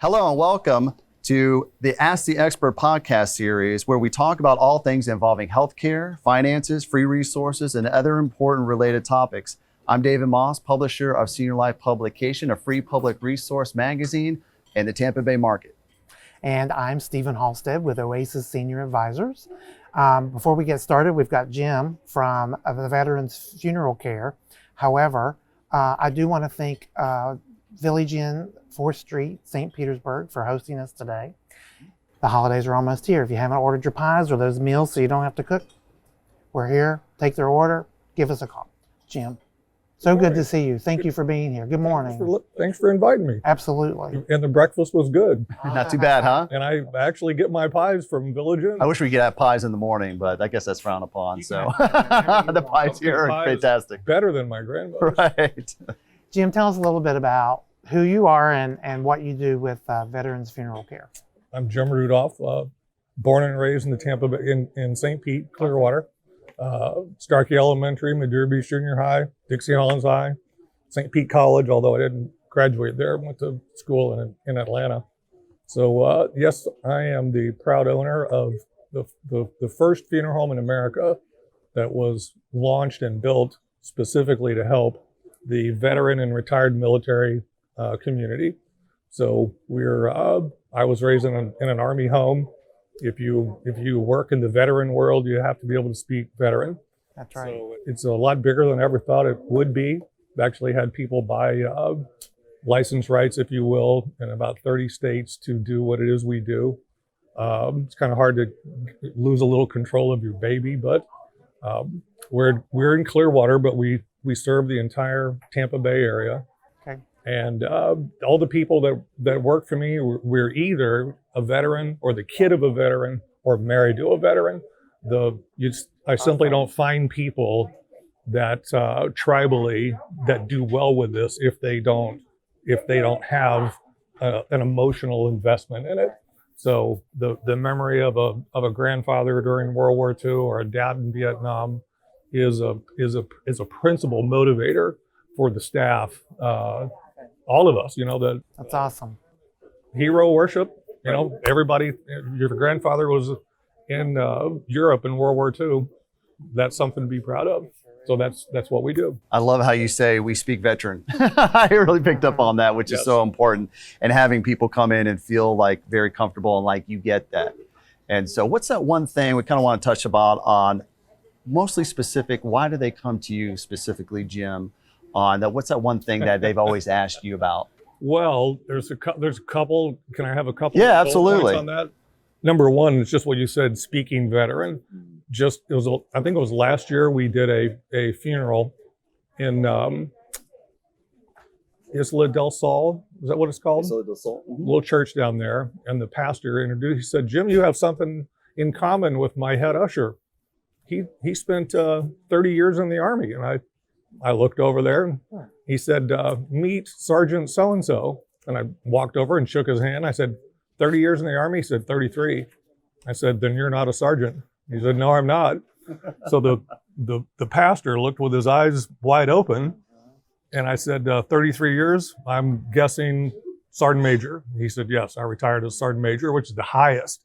Hello and welcome to the Ask the Expert podcast series, where we talk about all things involving healthcare, finances, free resources, and other important related topics. I'm David Moss, publisher of Senior Life Publication, a free public resource magazine in the Tampa Bay market. And I'm Stephen Halstead with Oasis Senior Advisors. Before we get started, we've got Jim from the Veterans Funeral Care. However, I do want to thank Village Inn, 4th Street, St. Petersburg, for hosting us today. The holidays are almost here. If you haven't ordered your pies or those meals so you don't have to cook, we're here. Take their order. Give us a call. Jim, so good to see you. Thank you for being here. Good morning. Thanks for inviting me. Absolutely. And the breakfast was good. Not too bad, huh? And I actually get my pies from Village Inn. I wish we could have pies in the morning, but I guess that's frowned upon. So the pies here are fantastic. Better than my grandmother's. Right. Jim, tell us a little bit about who you are and what you do with Veterans Funeral Care. I'm Jim Rudolph, born and raised in the Tampa Bay, in St. Pete, Clearwater. Starkey Elementary, Madeira Beach Junior High, Dixie Hollins High, St. Pete College, although I didn't graduate there, went to school in Atlanta. So yes, I am the proud owner of the first funeral home in America that was launched and built specifically to help the veteran and retired military community. So I was raised in an Army home. If you work in the veteran world, you have to be able to speak veteran. That's right. So it's a lot bigger than I ever thought it would be. I've actually had people buy license rights, if you will, in about 30 states to do what it is we do. It's kind of hard to lose a little control of your baby, but we're in Clearwater, but we serve the entire Tampa Bay area. Okay. And all the people that work for me, we're either a veteran or the kid of a veteran or married to a veteran. I simply don't find people that tribally that do well with this if they don't have an emotional investment in it. So the memory of a grandfather during World War II or a dad in Vietnam is a principal motivator for the staff. All of us, That's awesome. Hero worship, everybody, your grandfather was in Europe in World War II. That's something to be proud of. So that's what we do. I love how you say we speak veteran. I really picked up on that, which is so important. And having people come in and feel like very comfortable and like you get that. And so what's that one thing we kind of want to touch about on, mostly specific, why do they come to you specifically, Jim, on that? What's that one thing that they've always asked you about? Well, there's a couple. Can I have a couple? Yeah, of absolutely. Points on that? Number one is just what you said, speaking veteran. I think it was last year we did a funeral in Isla del Sol. Is that what it's called? Isla del Sol. Mm-hmm. Little church down there. And the pastor introduced, he said, "Jim, you have something in common with my head usher. He spent 30 years in the Army." And I looked over there and he said, "Meet Sergeant so-and-so." And I walked over and shook his hand. I said, 30 years in the Army? He said, 33. I said, "Then you're not a sergeant." He said, "No, I'm not." So the pastor looked with his eyes wide open. And I said, 33 years? I'm guessing Sergeant Major. He said, "Yes, I retired as Sergeant Major," which is the highest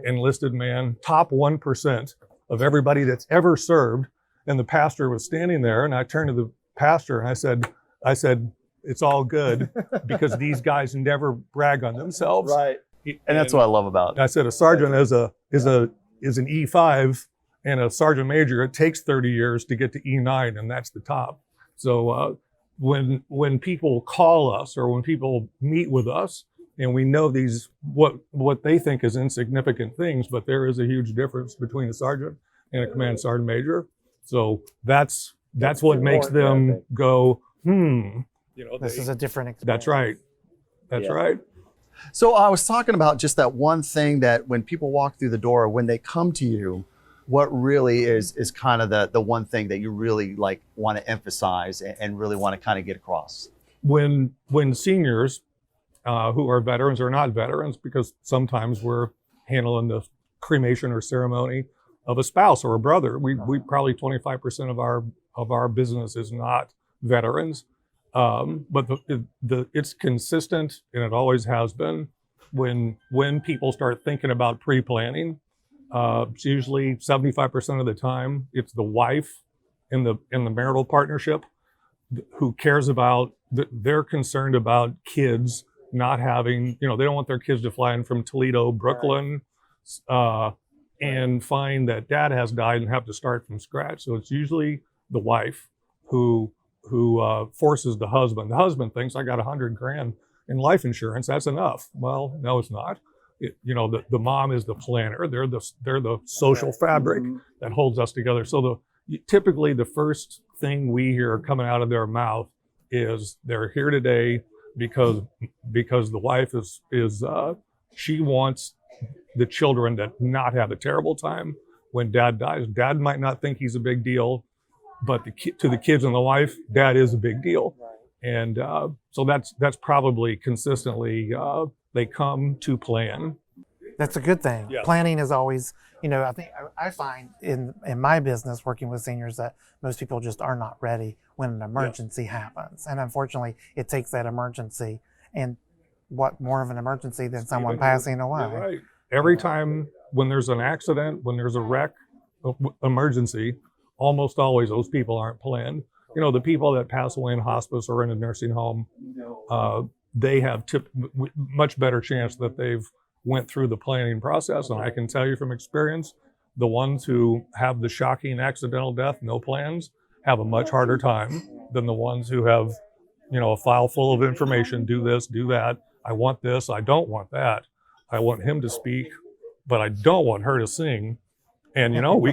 enlisted man, top 1% of everybody that's ever served. And the pastor was standing there, and I turned to the pastor and I said, "It's all good because these guys never brag on themselves." Right. And that's what I love about it. I said, a sergeant is an E5, and a sergeant major, it takes 30 years to get to E9, and that's the top. So when people call us or when people meet with us, and we know these what they think is insignificant things, but there is a huge difference between a sergeant and a command sergeant major. So that's what makes them go, This is a different experience. That's right. That's right. So I was talking about just that one thing that when people walk through the door, when they come to you, what really is kind of the one thing that you really like want to emphasize and really want to kind of get across? When seniors who are veterans or not veterans, because sometimes we're handling the cremation or ceremony of a spouse or a brother. We probably 25% of our business is not veterans. But it's consistent, and it always has been. when people start thinking about pre-planning, it's usually 75% of the time it's the wife in the marital partnership who cares about, they're concerned about kids not having, they don't want their kids to fly in from Toledo, Brooklyn, and find that dad has died and have to start from scratch. So it's usually the wife who forces the husband. The husband thinks, I got $100,000 in life insurance, that's enough. Well, no, it's not. The mom is the planner. They're the social fabric that holds us together. So typically the first thing we hear coming out of their mouth is they're here today because the wife is she wants the children to not have a terrible time when dad dies. Dad might not think he's a big deal, but to the kids and the wife, dad is a big deal. And so that's probably consistently they come to plan. That's a good thing. Yeah. Planning is always, I find in my business working with seniors that most people just are not ready when an emergency happens. And unfortunately, it takes that emergency. And what more of an emergency than someone passing away? You're right. Every time when there's an accident, when there's a wreck, emergency, almost always those people aren't planned. The people that pass away in hospice or in a nursing home, they have much better chance that they've went through the planning process. And I can tell you from experience, the ones who have the shocking accidental death, no plans, have a much harder time than the ones who have, a file full of information, do this, do that. I want this, I don't want that. I want him to speak, but I don't want her to sing. And we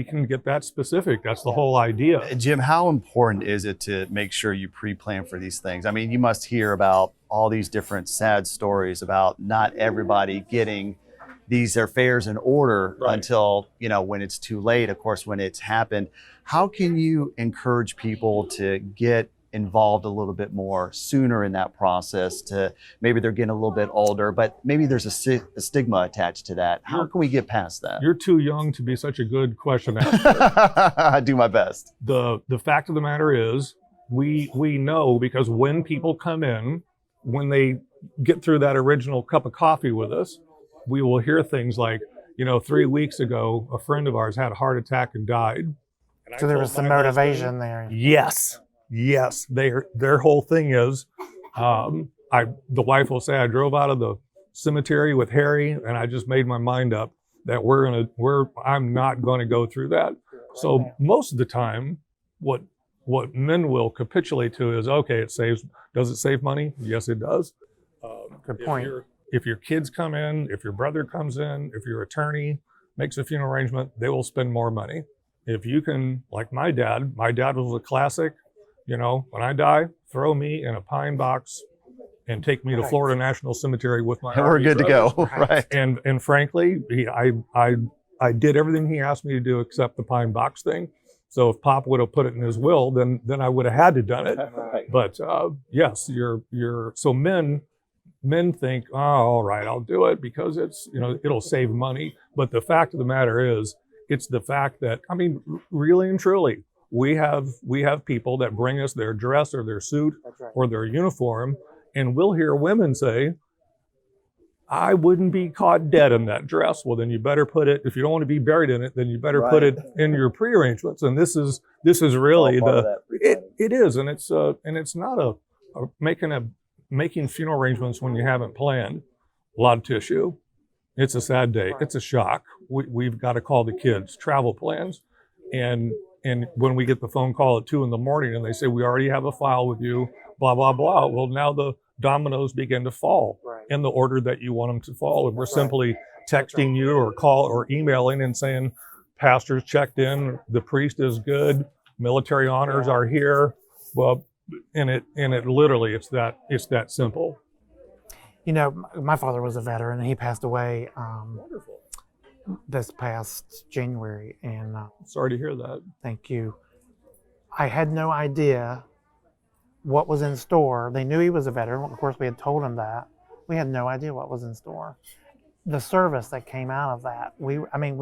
can get that specific. That's the whole idea. Jim, how important is it to make sure you pre-plan for these things? I mean, you must hear about all these different sad stories about not everybody getting these affairs in order until, when it's too late, of course, when it's happened. How can you encourage people to get involved a little bit more sooner in that process? To maybe they're getting a little bit older, but maybe there's a stigma attached to that. How can we get past that? You're too young to be such a good question asker. I do my best. The fact of the matter is, we know, because when people come in, when they get through that original cup of coffee with us, we will hear things like, 3 weeks ago, a friend of ours had a heart attack and died. And So there was some motivation there. Yes. Their whole thing is, the wife will say, I drove out of the cemetery with Harry and I just made my mind up that I'm not going to go through that. So most of the time, what men will capitulate to is, okay, does it save money? Yes, it does. Good point. If your kids come in, if your brother comes in, if your attorney makes a funeral arrangement, they will spend more money. If you can, like my dad was a classic, when I die, throw me in a pine box and take me to Florida National Cemetery with my We're good to go. Right. And frankly, I did everything he asked me to do except the pine box thing. So if Pop would have put it in his will, then I would have had to done it. But yes, so men think, oh, all right, I'll do it because it's, it'll save money. But the fact of the matter is, it's the fact that, really and truly, we have people that bring us their dress or their suit or their uniform, and we'll hear women say, I wouldn't be caught dead in that dress. Well, then you better put it, if you don't want to be buried in it, then you better put it in your pre-arrangements. And this is really it is. And it's not making funeral arrangements when you haven't planned. A lot of tissue. It's a sad day. It's a shock. We've got to call the kids, travel plans. And when we get the phone call at 2 a.m. and they say, we already have a file with you, blah, blah, blah. Well, now the dominoes begin to fall in the order that you want them to fall. And we're simply texting you or call or emailing and saying, pastor's checked in, the priest is good, military honors are here. Well, and it literally, it's that simple. My father was a veteran and he passed away this past January. And sorry to hear that. Thank you. I had no idea what was in store. They knew he was a veteran. Of course, we had told him that. We had no idea what was in store. The service that came out of that, we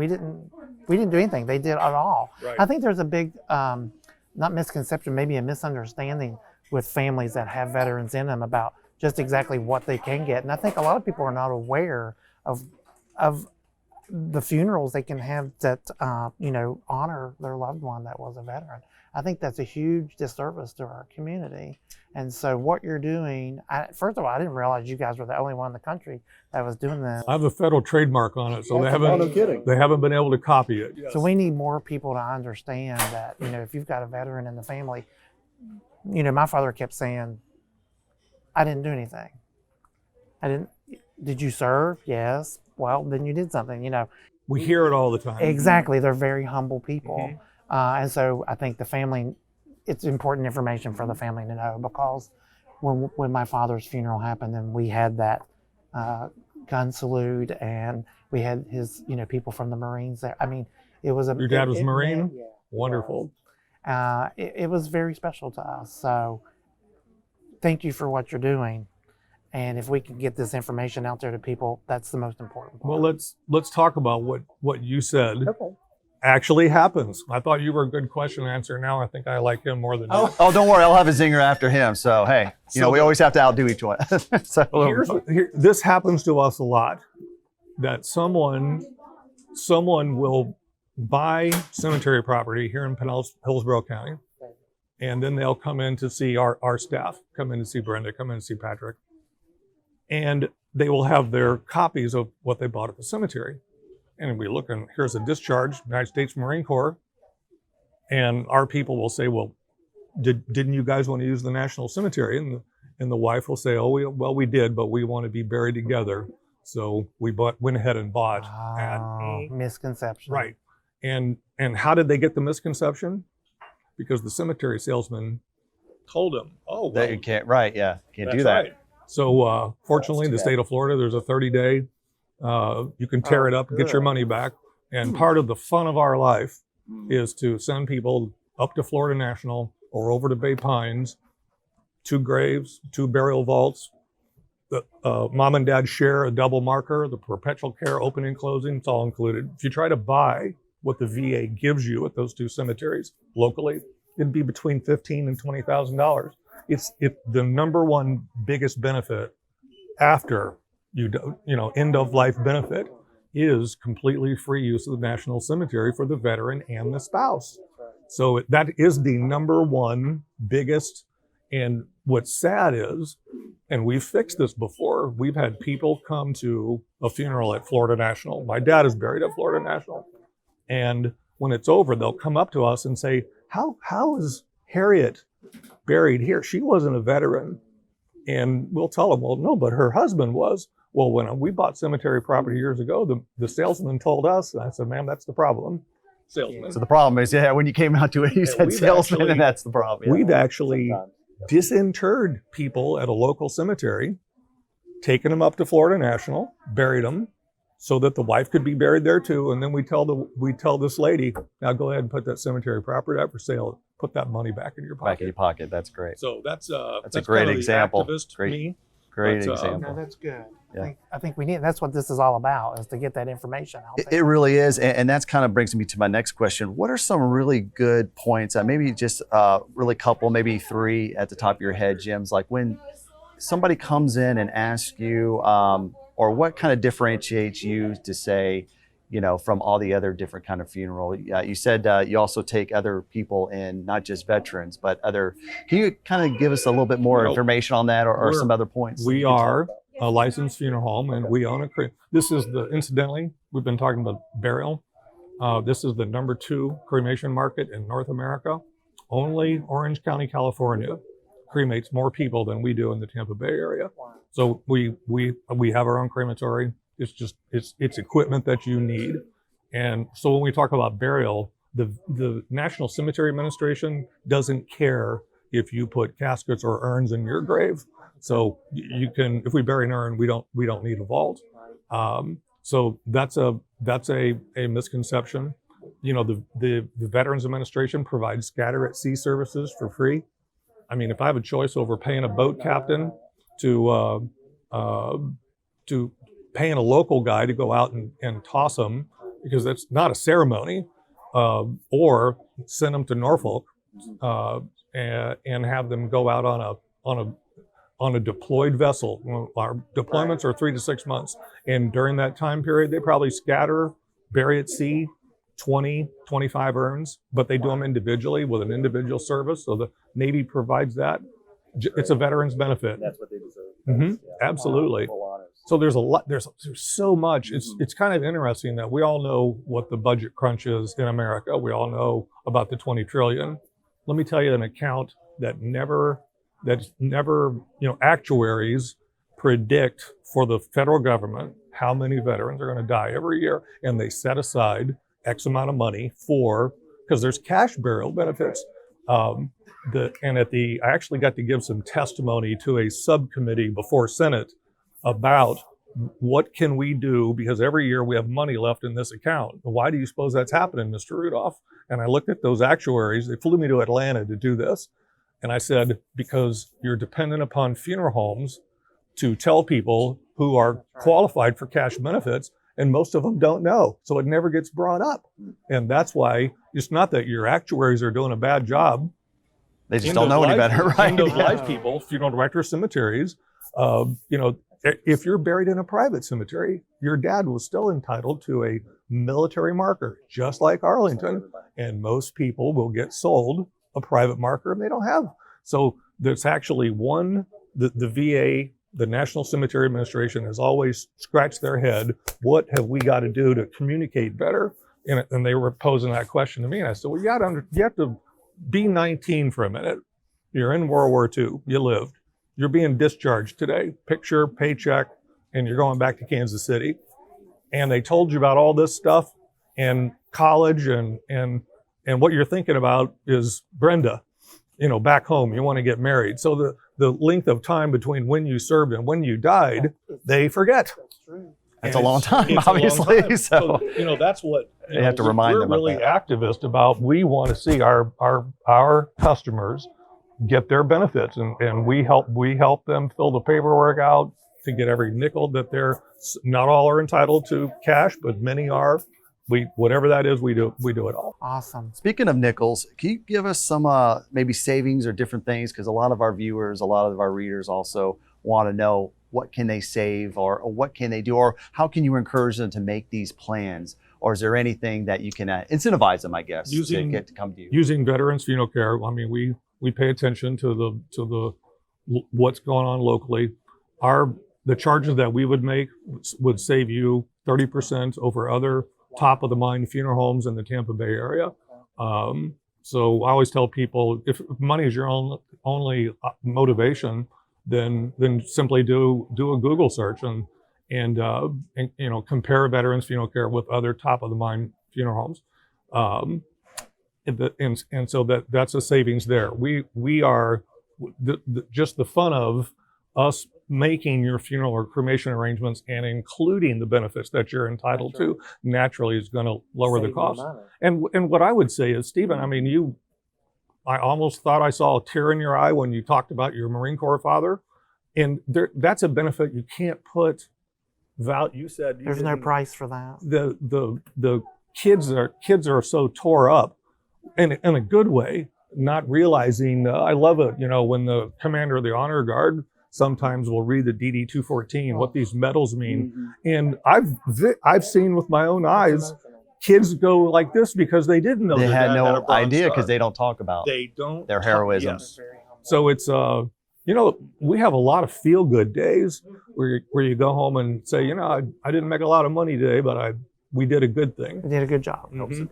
didn't do anything. They did it all. Right. I think there's a big, not misconception, maybe a misunderstanding with families that have veterans in them about just exactly what they can get. And I think a lot of people are not aware of the funerals they can have that honor their loved one that was a veteran. I think that's a huge disservice to our community. And so what you're doing, first of all, I didn't realize you guys were the only one in the country that was doing this. I have a federal trademark on it, so they no kidding. haven't been able to copy it. So we need more people to understand that, if you've got a veteran in the family, my father kept saying, I didn't do anything. Did you serve? Yes. Well, then you did something, We hear it all the time. Exactly. They're very humble people. And so I think the family, it's important information for the family to know, because when my father's funeral happened and we had that gun salute and we had his, people from the Marines there. I mean, it was Your dad was a Marine? Yeah. Wonderful. It was very special to us. So thank you for what you're doing. And if we can get this information out there to people, that's the most important part. Well, let's talk about what you said Okay. actually happens. I thought you were a good question answer. Now I think I like him more than you. Oh, don't worry. I'll have a zinger after him. So, hey, we always have to outdo each one. So, This happens to us a lot, that someone will buy cemetery property here in Hillsborough County, and then they'll come in to see our staff, come in to see Brenda, come in to see Patrick, and they will have their copies of what they bought at the cemetery. And we look, and here's a discharge, United States Marine Corps, and our people will say, well, didn't you guys want to use the National Cemetery? And the wife will say, we did, but we want to be buried together. So we went ahead and bought. Misconception. Right. And how did they get the misconception? Because the cemetery salesman told them, that you can't, right, yeah, can't do that's that. right. So fortunately, the state of Florida, there's a 30-day, you can tear it up and get your money back. And part of the fun of our life is to send people up to Florida National or over to Bay Pines, 2 graves, 2 burial vaults. The mom and dad share a double marker, the perpetual care opening and closing, it's all included. If you try to buy what the VA gives you at those 2 cemeteries locally, it'd be between $15,000 and $20,000. It's the number one biggest benefit after end of life benefit is completely free use of the National Cemetery for the veteran and the spouse. So that is the number one biggest. And what's sad is, and we've fixed this before, we've had people come to a funeral at Florida National. My dad is buried at Florida National. And when it's over, they'll come up to us and say, how is Harriet buried here? She wasn't a veteran. And we'll tell them, well, no, but her husband was. Well, when we bought cemetery property years ago, the salesman told us, and I said, ma'am, that's the problem. Salesman. So the problem is, when you came out to it, you said salesman, and that's the problem. We've actually disinterred people at a local cemetery, taken them up to Florida National, buried them, so that the wife could be buried there too. And then we tell this lady, now go ahead and put that cemetery property up for sale. Put that money back in your pocket. Back in your pocket. That's great. So that's a great kind of example. Great example. No, that's good. Yeah. I think we need. That's what this is all about, is to get that information out there. It really is, and that's kind of brings me to my next question. What are some really good points? Maybe just really couple, maybe 3 at the top of your head, Jim's, like when somebody comes in and asks you, or what kind of differentiates you to say, from all the other different kind of funeral. You said you also take other people in, not just veterans, but other. Can you kind of give us a little bit more information on that, or some other points? We are a licensed funeral home, and we own a. This is incidentally, we've been talking about burial. This is the number 2 cremation market in North America. Only Orange County, California, cremates more people than we do in the Tampa Bay area. So we have our own crematory. It's just it's equipment that you need. And so when we talk about burial, the National Cemetery Administration doesn't care if you put caskets or urns in your grave. So you can, if we bury an urn, we don't need a vault. So that's a misconception. The Veterans Administration provides scatter at sea services for free. I mean, if I have a choice over paying a boat captain to paying a local guy to go out and toss them, because that's not a ceremony, or send them to Norfolk and have them go out on on a deployed vessel. Well, our deployments are 3 to 6 months. And during that time period, they probably scatter, bury at sea, 20, 25 urns, but they do them individually with an individual service. So the Navy provides that. It's a veteran's benefit. That's what they deserve. Absolutely. So there's a lot, there's so much. It's kind of interesting that we all know what the budget crunch is in America. We all know about the 20 trillion. Let me tell you an account that's never, actuaries predict for the federal government how many veterans are going to die every year. And they set aside X amount of money because there's cash burial benefits. I actually got to give some testimony to a subcommittee before Senate about what can we do, because every year we have money left in this account. Why do you suppose that's happening, Mr. Rudolph? And I looked at those actuaries. They flew me to Atlanta to do this. And I said, because you're dependent upon funeral homes to tell people who are qualified for cash benefits, and most of them don't know. So it never gets brought up. And that's why it's not that your actuaries are doing a bad job. They just don't know any better, right? End of life people, funeral directors, cemeteries, if you're buried in a private cemetery, your dad was still entitled to a military marker, just like Arlington. And most people will get sold a private marker and they don't have. So there's actually the VA, the National Cemetery Administration, has always scratched their head. What have we got to do to communicate better? And they were posing that question to me. And I said, well, you have to be 19 for a minute. You're in World War II. You lived. You're being discharged today. Picture, paycheck, and you're going back to Kansas City. And they told you about all this stuff and college and what you're thinking about is Brenda, back home. You want to get married. So the length of time between when you served and when you died, they forget. That's true. That's a long time, obviously. Long time. So that's what they have to remind them. We're really activist about. We want to see our customers get their benefits, and we help them fill the paperwork out to get every nickel that they're. Not all are entitled to cash, but many are. Whatever that is, we do it all. Awesome. Speaking of nickels, can you give us some maybe savings or different things? Because a lot of our viewers, a lot of our readers also want to know what can they save or what can they do, or how can you encourage them to make these plans? Or is there anything that you can incentivize them, I guess, to get to come to you? Using Veterans Funeral Care, I mean, we pay attention to the what's going on locally. The charges that we would make would save you 30% over other top of the mind funeral homes in the Tampa Bay area. So I always tell people, if money is your only motivation, then simply do a Google search and compare Veterans Funeral Care with other top of the mind funeral homes. And so that's a savings there. We are just the fun of us making your funeral or cremation arrangements and including the benefits that you're entitled to naturally is going to lower the cost. And what I would say is, Stephen, I mean, I almost thought I saw a tear in your eye when you talked about your Marine Corps father, and that's a benefit you can't put value. You said there's no price for that. The kids are so tore up, in a good way, not realizing. I love it, when the commander of the Honor Guard sometimes will read the DD 214, what these medals mean, and I've seen with my own eyes. Kids go like this because they didn't know they had no idea because they don't talk about their heroism. Yes. So it's we have a lot of feel good days where you go home and say, I didn't make a lot of money today, but we did a good thing. We did a good job. Mm-hmm.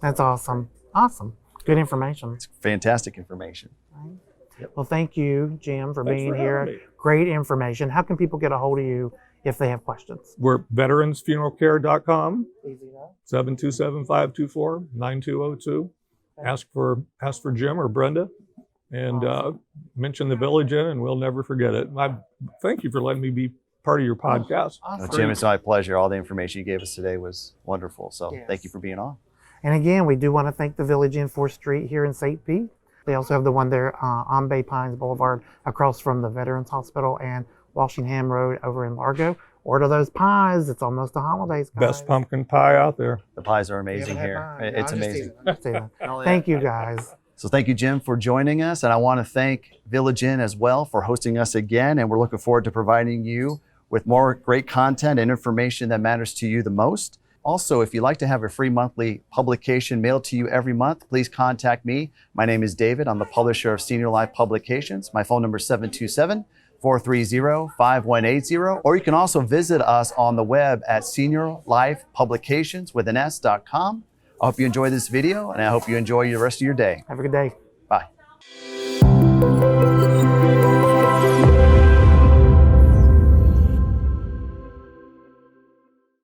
That's awesome. Awesome. Good information. It's fantastic information. Right. Yep. Well, thank you, Jim, for being here. Great information. How can people get a hold of you if they have questions? We're veteransfuneralcare.com, 727-524-9202. Ask for Jim or Brenda, and mention the Village Inn, and we'll never forget it. I thank you for letting me be part of your podcast. Awesome. Jim, it's my pleasure. All the information you gave us today was wonderful. So Thank you for being on. And again, we do want to thank the Village Inn 4th Street here in St. Pete. They also have the one there on Bay Pines Boulevard across from the Veterans Hospital and Walshingham Road over in Largo. Order those pies. It's almost the holidays, guys. Best pumpkin pie out there. The pies are amazing here. It's amazing. Thank you, guys. So thank you, Jim, for joining us. And I want to thank Village Inn as well for hosting us again. And we're looking forward to providing you with more great content and information that matters to you the most. Also, if you'd like to have a free monthly publication mailed to you every month, please contact me. My name is David. I'm the publisher of Senior Life Publications. My phone number is 727-430-5180. Or you can also visit us on the web at seniorlifepublications.com. I hope you enjoy this video, and I hope you enjoy the rest of your day. Have a good day. Bye.